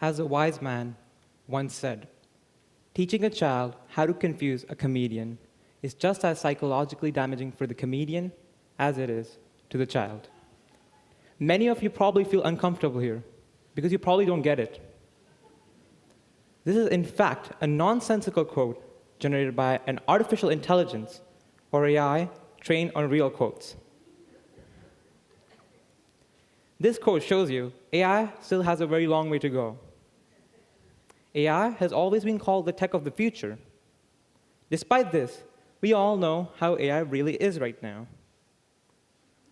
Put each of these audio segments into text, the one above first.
As a wise man once said, teaching a child how to confuse a comedian is just as psychologically damaging for the comedian as it is to the child. Many of you probably feel uncomfortable here because you probably don't get it. This is, in fact, a nonsensical quote generated by an artificial intelligence, or AI, trained on real quotes. This quote shows you AI still has a very long way to go. AI has always been called the tech of the future. Despite this, we all know how AI really is right now.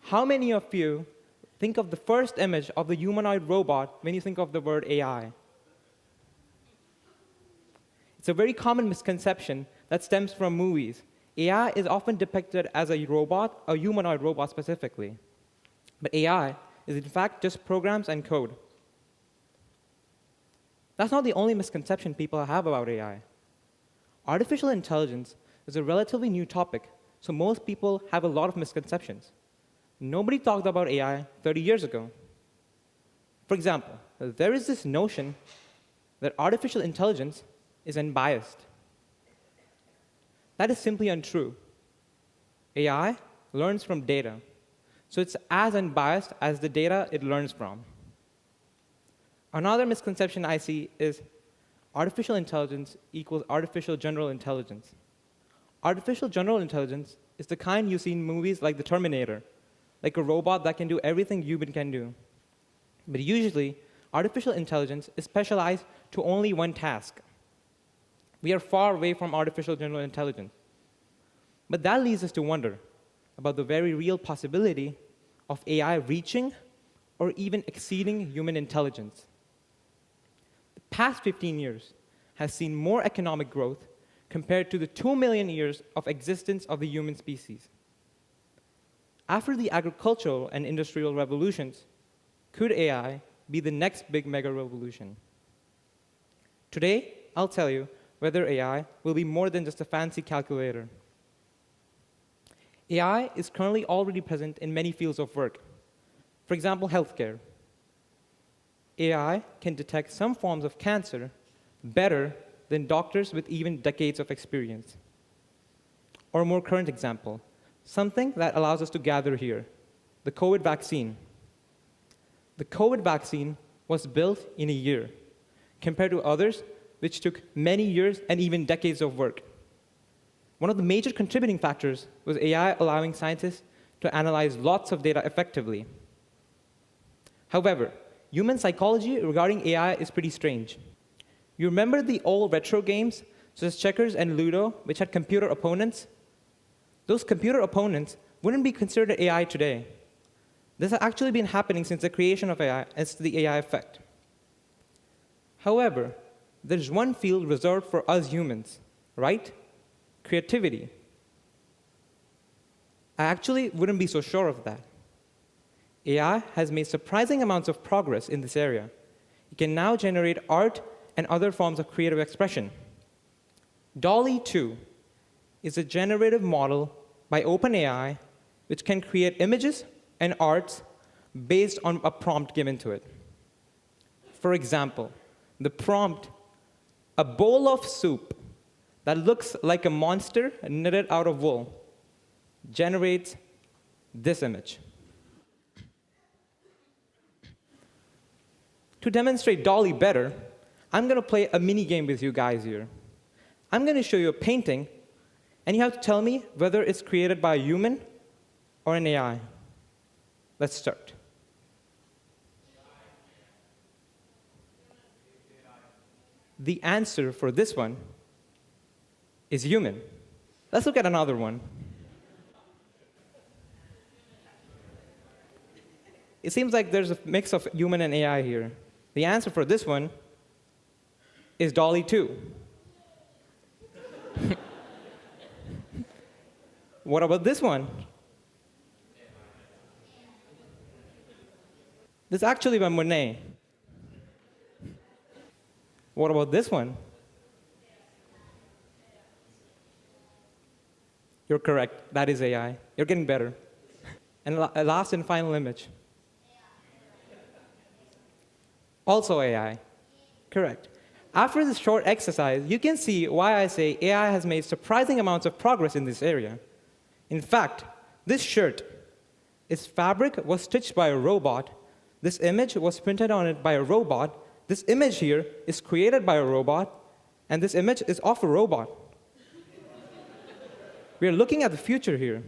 How many of you think of the first image of the humanoid robot when you think of the word AI? It's a very common misconception that stems from movies. AI is often depicted as a robot, a humanoid robot specifically. But AI is in fact just programs and code. That's not the only misconception people have about AI. Artificial intelligence is a relatively new topic, so most people have a lot of misconceptions. Nobody talked about AI 30 years ago. For example, there is this notion that artificial intelligence is unbiased. That is simply untrue. AI learns from data, so it's as unbiased as the data it learns from. Another misconception I see is artificial intelligence equals artificial general intelligence. Artificial general intelligence is the kind you see in movies like The Terminator, like a robot that can do everything human can do. But usually, artificial intelligence is specialized to only one task. We are far away from artificial general intelligence. But that leads us to wonder about the very real possibility of AI reaching or even exceeding human intelligence. The past 15 years has seen more economic growth compared to the 2 million years of existence of the human species. After the agricultural and industrial revolutions, could AI be the next big mega revolution? Today, I'll tell you whether AI will be more than just a fancy calculator. AI is currently already present in many fields of work. For example, healthcare. AI can detect some forms of cancer better than doctors with even decades of experience. Or a more current example, something that allows us to gather here, the COVID vaccine. The COVID vaccine was built in a year, compared to others which took many years and even decades of work. One of the major contributing factors was AI allowing scientists to analyze lots of data effectively. However, human psychology regarding AI is pretty strange. You remember the old retro games, such as checkers and Ludo, which had computer opponents? Those computer opponents wouldn't be considered AI today. This has actually been happening since the creation of AI, as the AI effect. However, there's one field reserved for us humans, right? Creativity. I actually wouldn't be so sure of that. AI has made surprising amounts of progress in this area. It can now generate art and other forms of creative expression. DALL-E 2 is a generative model by OpenAI which can create images and arts based on a prompt given to it. For example, the prompt, a bowl of soup that looks like a monster knitted out of wool, generates this image. To demonstrate DALL-E better, I'm going to play a mini game with you guys here. I'm going to show you a painting, and you have to tell me whether it's created by a human or an AI. Let's start. The answer for this one is human. Let's look at another one. It seems like there's a mix of human and AI here. The answer for this one is DALL-E 2. What about this one? This is actually by Monet. What about this one? You're correct. That is AI. You're getting better. And last and final image. Also AI. Correct. After this short exercise, you can see why I say AI has made surprising amounts of progress in this area. In fact, this shirt, its fabric was stitched by a robot. This image was printed on it by a robot. This image here is created by a robot. And this image is of a robot. We are looking at the future here.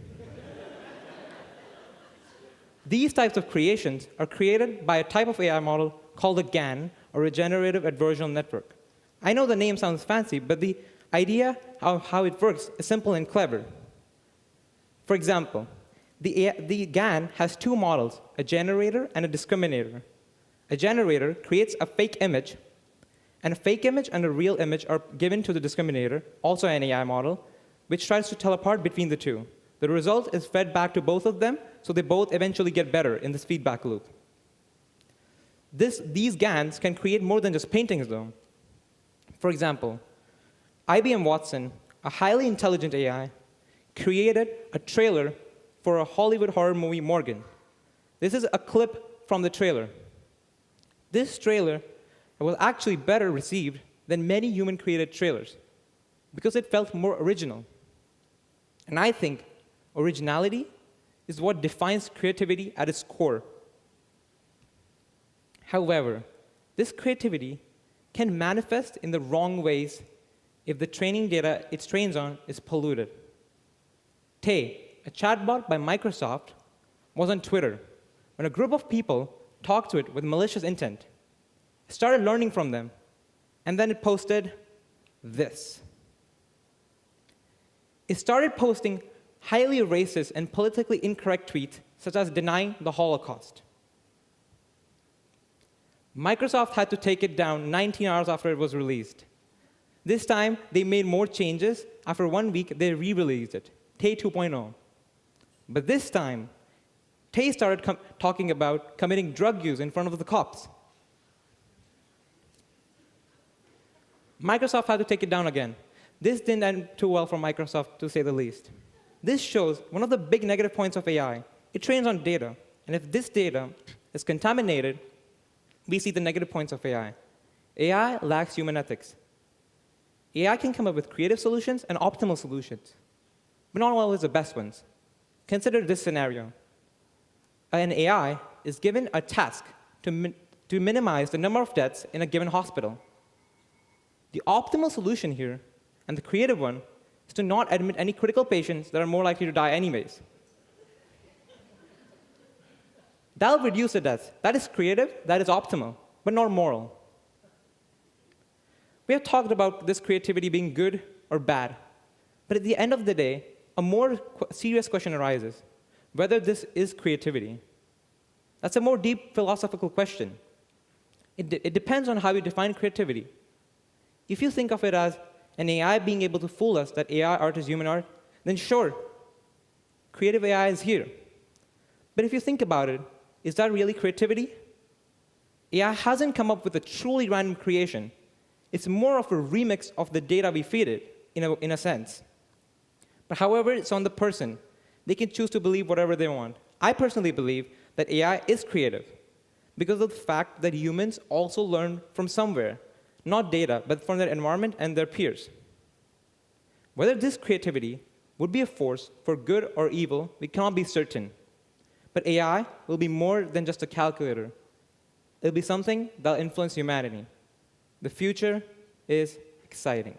These types of creations are created by a type of AI model called a GAN, or Regenerative Adversarial Network. I know the name sounds fancy, but the idea of how it works is simple and clever. For example, the GAN has two models, a generator and a discriminator. A generator creates a fake image, and a fake image and a real image are given to the discriminator, also an AI model, which tries to tell apart between the two. The result is fed back to both of them, so they both eventually get better in this feedback loop. These GANs can create more than just paintings, though. For example, IBM Watson, a highly intelligent AI, created a trailer for a Hollywood horror movie, Morgan. This is a clip from the trailer. This trailer was actually better received than many human-created trailers because it felt more original. And I think originality is what defines creativity at its core. However, this creativity can manifest in the wrong ways if the training data it trains on is polluted. Tay, a chatbot by Microsoft, was on Twitter when a group of people talked to it with malicious intent. It started learning from them, and then it posted this. It started posting highly racist and politically incorrect tweets, such as denying the Holocaust. Microsoft had to take it down 19 hours after it was released. This time, they made more changes. After 1 week, they re-released it, Tay 2.0. But this time, Tay started talking about committing drug use in front of the cops. Microsoft had to take it down again. This didn't end too well for Microsoft, to say the least. This shows one of the big negative points of AI. It trains on data. And if this data is contaminated, we see the negative points of AI. AI lacks human ethics. AI can come up with creative solutions and optimal solutions, but not always the best ones. Consider this scenario. An AI is given a task to minimize the number of deaths in a given hospital. The optimal solution here, and the creative one, is to not admit any critical patients that are more likely to die anyways. That'll reduce the deaths. That is creative, that is optimal, but not moral. We have talked about this creativity being good or bad, but at the end of the day, a more serious question arises, whether this is creativity. That's a more deep philosophical question. It depends on how you define creativity. If you think of it as an AI being able to fool us that AI art is human art, then sure, creative AI is here. But if you think about it, is that really creativity? AI hasn't come up with a truly random creation. It's more of a remix of the data we feed it, in a sense. But however, it's on the person. They can choose to believe whatever they want. I personally believe that AI is creative because of the fact that humans also learn from somewhere, not data, but from their environment and their peers. Whether this creativity would be a force for good or evil, we cannot be certain. But AI will be more than just a calculator. It'll be something that'll influence humanity. The future is exciting.